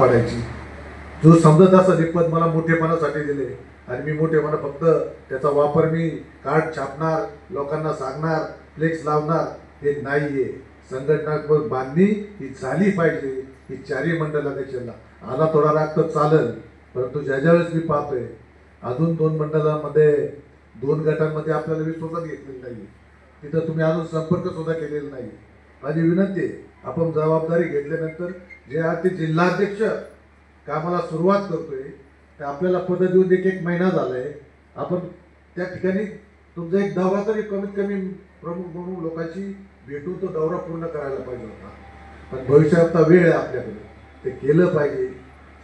पाडायची. जो समजत असं निपत मला मोठेपणासाठी दिले आणि मी मोठेपणा फक्त त्याचा वापर मी कार्ड छापणार, लोकांना सांगणार, फ्लेक्स लावणार हे नाहीये. संघटनात्मक बांधणी ही झाली पाहिजे. ही चारही मंडळाध्यक्षांना आला थोडा राग तर चालेल, परंतु ज्यावेळेस मी पाहतोय अजून 2 मंडळामध्ये 2 गटांमध्ये आपल्याला विश्वासात घेतलेलं नाही. तिथं तुम्ही अजून संपर्क सुद्धा केलेला नाही. माझी विनंती आहे, आपण जबाबदारी घेतल्यानंतर जे ते जिल्हाध्यक्ष कामाला सुरुवात करतोय ते आपल्याला पद देऊन 1 महिना झालाय. आपण त्या ठिकाणी तुमचा एक दौरा तरी कमीत कमी प्रमुख म्हणून लोकांची भेटून तो दौरा पूर्ण करायला पाहिजे होता. पण भविष्याचा वेळ आहे आपल्याकडे, ते केलं पाहिजे.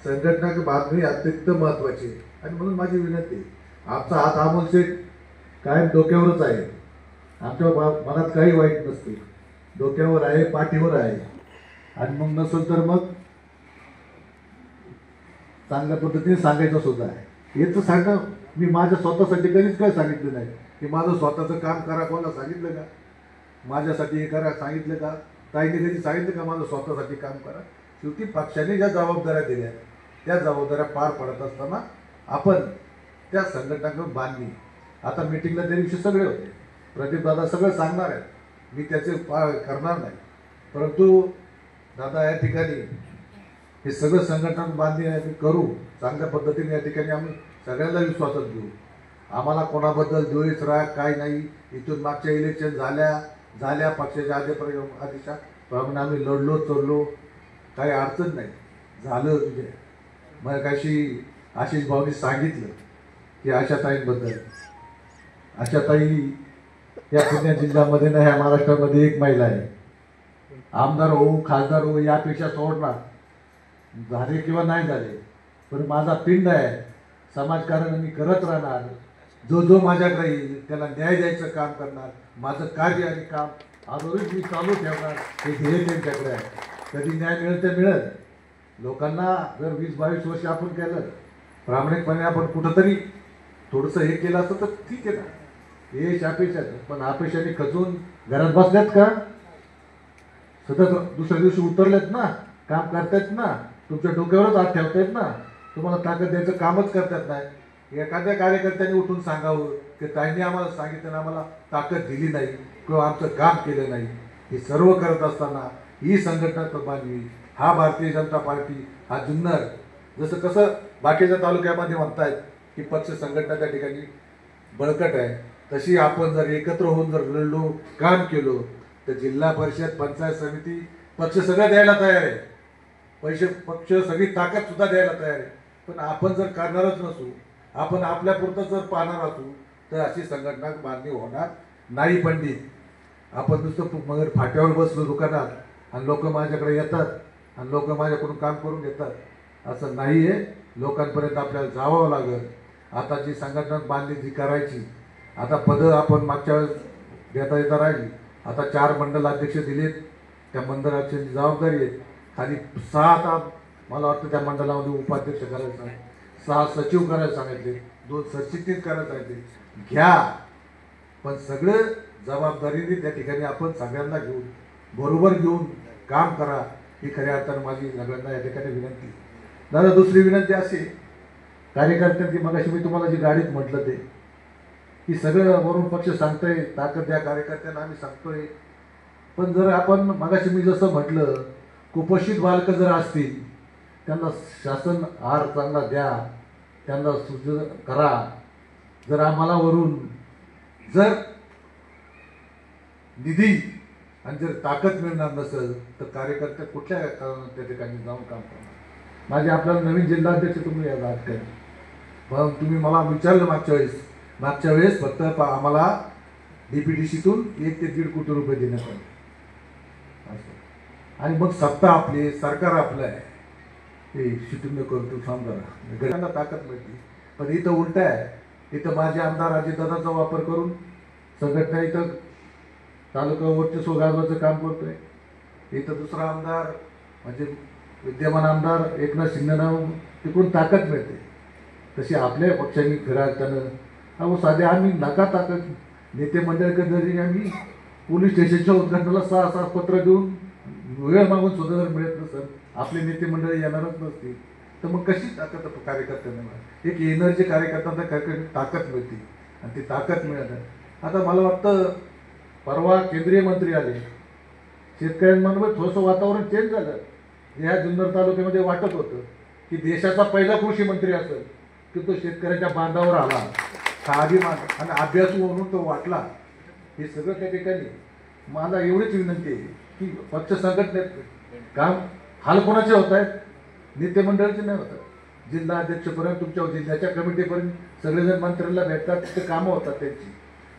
संघटना बांधणी अत्यंत महत्वाची आहे आणि म्हणून माझी विनंती आहे, आमचा हात अमोल शेठ कायम डोक्यावरच आहे. आमच्या मनात काही वाईट नसते, डोक्यावर आहे, पाठीवर आहे. आणि मग नसेल तर मग चांगल्या पद्धतीने सांगायचं सुद्धा आहे. हेच सांगा, मी माझ्या स्वतःसाठी कधीच काय सांगितलं नाही की माझं स्वतःचं काम करा. कोणाला सांगितलं का माझ्यासाठी हे करा सांगितलं का? ताईने कधी सांगितलं का माझं स्वतःसाठी काम करा? शेवटी पक्षाने ज्या जबाबदाऱ्या दिल्या त्या जबाबदाऱ्या पार पडत असताना आपण त्या संघटनाकडून बांधणी. आता मीटिंगला त्या दिवशी सगळे होते, प्रदीप दादा सगळं सांगणार आहेत, मी त्याचे करणार नाही. परंतु दादा या ठिकाणी हे सगळं संघटना बांधणी आम्ही करू चांगल्या पद्धतीने. या ठिकाणी आम्ही सगळ्यांना विश्वासात घेऊ. आम्हाला कोणाबद्दल द्वेष राग काय नाही. इथून मागच्या इलेक्शन झाल्या पक्षाच्या आदेशाप्रमाणे आम्ही लढलो चढलो, काही अडचण नाही. झालं तुझे मग काशी आशिष भाऊनी सांगितलं की आशाताईंबद्दल. आशाताई या पुणे जिल्ह्यामध्ये ना ह्या महाराष्ट्रामध्ये एक महिला आहे. आमदार होऊ खासदार होऊ यापेक्षा सोडणार झाले किंवा नाही झाले, पण माझा पिंड आहे. समाजकारण मी करत राहणार. जो माझ्याकडे येईल त्याला न्याय द्यायचं काम करणार. माझं कार्य आणि काम अजूनही मी चालू ठेवणार. हे ध्येय त्यांच्याकडे आहे. कधी न्याय मिळेल तर मिळेल. लोकांना जर 20-22 वर्ष आपण केलं प्रामाणिकपणे, आपण कुठंतरी थोडंसं हे केलं असतं तर ठीक आहे ना. हे अपेक्षा, पण अपेक्षाने खचून घरात बसल्यात का? सतत दुसऱ्या दिवशी उतरलेत ना, काम करतायत ना, तुमच्या डोक्यावरच हात ठेवतायत ना, तुम्हाला ताकद द्यायचं कामच करतात नाही. एखाद्या कार्यकर्त्याने उठून सांगावं की ताईंनी आम्हाला सांगितलं, आम्हाला ताकद दिली नाही किंवा आमचं काम केलं नाही. हे सर्व करत असताना ही संघटना बांधली. हा भारतीय जनता पार्टी, हा जुन्नर, जसं कसं बाकीच्या तालुक्यामध्ये म्हणतायत की पक्ष संघटना त्या ठिकाणी बळकट आहे, तशी आपण जर एकत्र होऊन जर लढलो काम केलो तर जिल्हा परिषद पंचायत समिती पक्ष सगळं द्यायला तयार आहे. पैसे पक्ष सगळी ताकद सुद्धा द्यायला तयार आहे. पण आपण जर करणारच नसू, आपण आपल्यापुरतं जर पाहणार असू तर अशी संघटना बांधणी होणार नाही. पंडित, आपण नुसतं मगर फाट्यावर बसलो दुकानात आणि लोक माझ्याकडे येतात आणि लोक माझ्याकडून काम करून घेतात असं नाही आहे. लोकांपर्यंत आपल्याला जावं लागेल. आता जी संघटना बांधली जी करायची, आता पदं आपण मागच्या वेळेस देता येता राहिली. आता 4 मंडल अध्यक्ष दिलेत, त्या मंडळाची जबाबदारी आहे. खाली 6 आता मला वाटतं त्या मंडळामध्ये उपाध्यक्ष करायचं आहे, 6 सचिव करायला सांगितले, 2 सरचिटणीस करायला सांगितले. घ्या, पण सगळं जबाबदारीने त्या ठिकाणी आपण सगळ्यांना घेऊन बरोबर घेऊन काम करा. ही खऱ्या अर्थानं माझी सगळ्यांना या ठिकाणी विनंती. दादा दुसरी विनंती अशी, कार्यकर्त्यांची मगाशी मी तुम्हाला जी गाडीत म्हटलं ते की सगळं वरून पक्ष सांगतोय ताकद द्या कार्यकर्त्यांना, आम्ही सांगतोय. पण जर आपण मगाशी मी जसं म्हटलं कुपोषित बालकं जर असतील त्यांना शासन आहार चांगला द्या, त्यांना सुजन करा. जर आम्हाला वरून जर निधी आणि जर ताकद मिळणार नसेल तर कार्यकर्ते कुठल्या त्या ठिकाणी जाऊन काम करणार? माझे आपल्याला नवीन जिल्हाध्यक्ष तुम्ही या जात काय, पण तुम्ही मला विचारलं मागच्या वेळेस फक्त आम्हाला DPDCतून 1 ते 1.5 कोटी रुपये देण्यात आले. आणि मग सत्ता आपली, सरकार आपलं आहे, ते शूटिंग करतो समजा घरांना ताकद मिळते. पण इथं उलट आहे. इथं माझे आमदार अजितदादाचा वापर करून संघटना इथं तालुका वर्चस्व गाजवायचं काम करतोय. इथं दुसरा आमदार म्हणजे विद्यमान आमदार एकनाथ शिंदेना तिकडून ताकद मिळते. तशी आपल्या पक्षांनी फिरायचं अहो साधे आम्ही नका ताकद नेते मंडळकडे जरी आम्ही पोलीस स्टेशनच्या उद्घाटनाला 6 पत्र देऊन वेळ मागून सुद्धा जर मिळत नसेल आपले नेते मंडळी येणारच नसतील तर मग कशी ताकद कार्यकर्त्यांना, एक एनर्जी कार्यकर्त्यांना ताकद मिळते आणि ती ताकद मिळत. आता मला वाटतं परवा केंद्रीय मंत्री आले, शेतकऱ्यांमध्ये थोडंसं वातावरण चेंज झालं. ह्या जुन्नर तालुक्यामध्ये वाटत होतं की देशाचा पहिला कृषी मंत्री असेल की तो शेतकऱ्याच्या बांधावर आला, हा अभिमान आणि अभ्यासू म्हणून तो वाटला. हे सगळं त्या ठिकाणी मला एवढीच विनंती आहे की पक्ष संघटनेत काम हाल कोणाचे होत आहेत, नेते मंडळाचे नाही होत. जिल्हा अध्यक्षपर्यंत तुमच्या जिल्ह्याच्या कमिटीपर्यंत सगळेजण मंत्र्यांना भेटतात, ते कामं होतात त्यांची.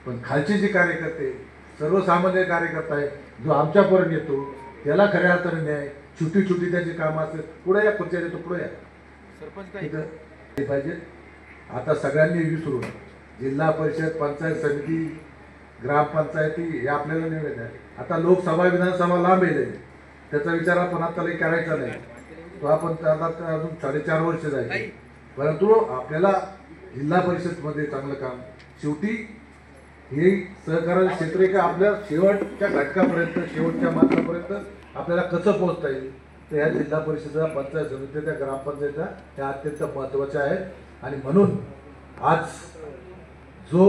पण खालचे जे कार्यकर्ते, सर्वसामान्य कार्यकर्ता आहे, जो आमच्यापर्यंत येतो त्याला खऱ्या अर्थाने न्याय, छोटी छोटी त्याची कामं असतात. पुढे या, खुर्च्या येतो पुढे या, सरपंच पाहिजे. आता सगळ्यांनी विसरून जिल्हा परिषद, पंचायत समिती, ग्रामपंचायती हे आपल्याला निवडत आहे. आता लोकसभा विधानसभा लांब येईल, त्याचा विचार आपण आता करायचा नाही. तो आपण आता अजून 4.5 वर्ष जायचे. परंतु आपल्याला जिल्हा परिषदमध्ये चांगलं काम, शेवटी हे सहकार्य क्षेत्र आहे का आपल्या शेवटच्या घटकापर्यंत, शेवटच्या मात्रापर्यंत आपल्याला कसं पोहोचता येईल. तर ह्या जिल्हा परिषदेच्या, पंचायत समितीच्या, ग्रामपंचायतीच्या ह्या अत्यंत महत्त्वाच्या आहेत. आणि म्हणून आज जो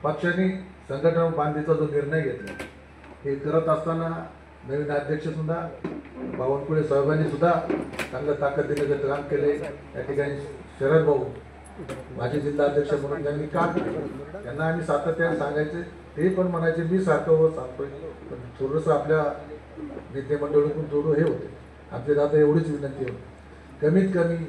पक्षाने संघटना बांधीचा जो निर्णय घेतला, हे करत असताना नवीन अध्यक्ष सुद्धा बावनकुळे साहेबांनी सुद्धा चांगलं ताकदीने काम केले. या ठिकाणी शरद भाऊ माझे जिल्हा अध्यक्ष म्हणून त्यांनी काम केलं. त्यांना आम्ही सातत्याने सांगायचे, ते पण म्हणायचे मी सारखं सांगतोय, पण थोडंसं आपल्या नेते मंडळीतून थोडं हे होते. आमच्या दादा एवढीच विनंती होती, कमीत कमी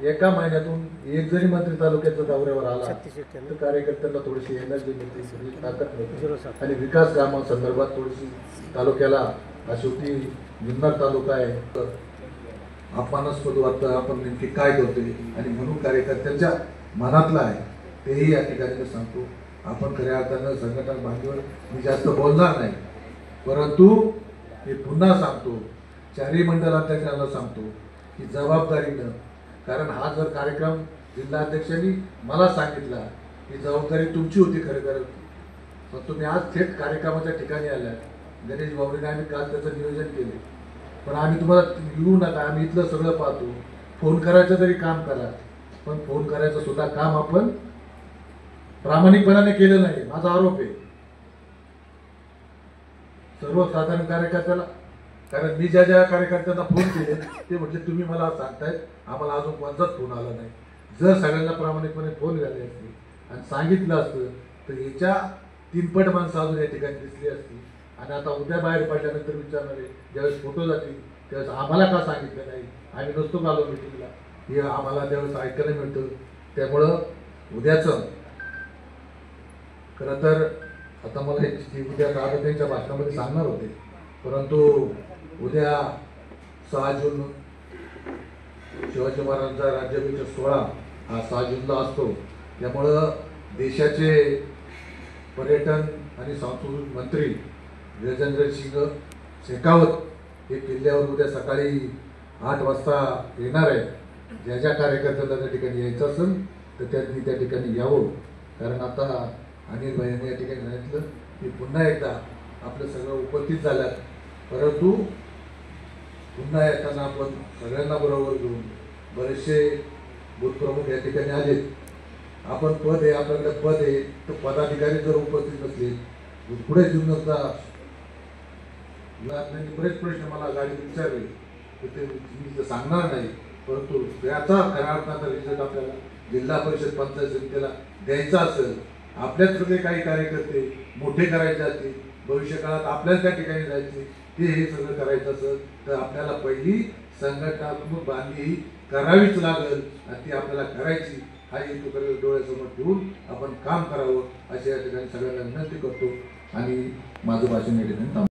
एका महिन्यातून एक जरी मंत्री तालुक्याच्या दौऱ्यावर आला तर कार्यकर्त्यांना थोडीशी एनर्जी मिळते, थोडी ताकद मिळते आणि विकास कामासंदर्भात थोडीशी तालुक्याला, शेवटी जुन्नर तालुका आहे तर अपमानास्पद वाटतं आपण नेमकी काय करतोय. आणि म्हणून कार्यकर्त्यांच्या मनातलं आहे तेही या ठिकाणी मी सांगतो. आपण खऱ्या अर्थानं संघटना बांधीवर मी जास्त बोलणार नाही, परंतु मी पुन्हा सांगतो, चारही मंडलाध्यक्षांना सांगतो की जबाबदारीनं, कारण हा जर कार्यक्रम जिल्हाध्यक्षांनी मला सांगितला की जबाबदारी तुमची होती खरं, पण तुम्ही आज थेट कार्यक्रमाच्या ठिकाणी आल्या. गणेश भाऊने आम्ही काल त्याचं नियोजन केले, पण आम्ही तुम्हाला येऊ नका, आम्ही इथलं सगळं पाहतो. फोन करायचं तरी काम करा, पण फोन करायचं सुद्धा काम आपण प्रामाणिकपणाने केलं नाही, माझा आरोप आहे सर्वसाधारण कार्यकर्त्याला. कारण मी ज्या ज्या कार्यकर्त्यांना फोन केले ते म्हटले तुम्ही मला सांगतायत, आम्हाला अजून कोणताच फोन आला नाही. जर सगळ्यांना प्रामाणिकपणे फोन झाले असते आणि सांगितलं असतं तर याच्या 3 पट माणसं अजून या ठिकाणी दिसली असती. आणि आता उद्या बाहेर पडल्यानंतर विचारणार आहे, ज्यावेळेस फोटो जातील त्यावेळेस आम्हाला का सांगितलं नाही, आम्ही नसतो आलो मिटिंगला, हे आम्हाला त्यावेळेस ऐकायला मिळतं. त्यामुळं उद्याचं खरं तर आता मला उद्या त्यांच्या भाषणामध्ये सांगणार होते, परंतु उद्या 6 जून शिवाजी महाराजांचा राज्याभिषेक सोहळा हा 6 जूनला असतो. त्यामुळं देशाचे पर्यटन आणि सांस्कृतिक मंत्री गजेंद्र सिंह शेखावत हे किल्ल्यावर उद्या सकाळी 8 वाजता येणार आहे. ज्या ज्या कार्यकर्त्यांना त्या ठिकाणी यायचं असेल तर त्यांनी त्या ठिकाणी यावं. कारण आता अनिल भाईंनी या ठिकाणी सांगितलं की पुन्हा एकदा आपलं सगळं उपस्थित झाल्यात, परंतु पुन्हा येताना आपण सगळ्यांना बरोबर घेऊन, बरेचसे बूथप्रमुख या ठिकाणी आलेत. आपण पद आहे, आपल्याकडे पद आहे, तर पदाधिकारी जर उपस्थित नसले पुढे जुन्नरचा बरेच प्रश्न मला गाडी विचारले, ते मी सांगणार नाही, परंतु त्याचा खऱ्या अर्थाचा रिझल्ट आपल्याला जिल्हा परिषद, पंचायत समितीला द्यायचा असेल, आपल्याचकडे काही कार्यकर्ते मोठे करायचे असतील, भविष्य काळात आपल्याला त्या ठिकाणी जायचे, ते हे सगळं करायचं असेल तर आपल्याला पहिली संघटनात्मक बांधणी करावीच लागेल आणि ती आपल्याला करायची. हा हेतू डोळ्यासमोर ठेवून आपण काम करावं अशी या ठिकाणी सगळ्यांना विनंती करतो आणि माझं भाषण या ठिकाणी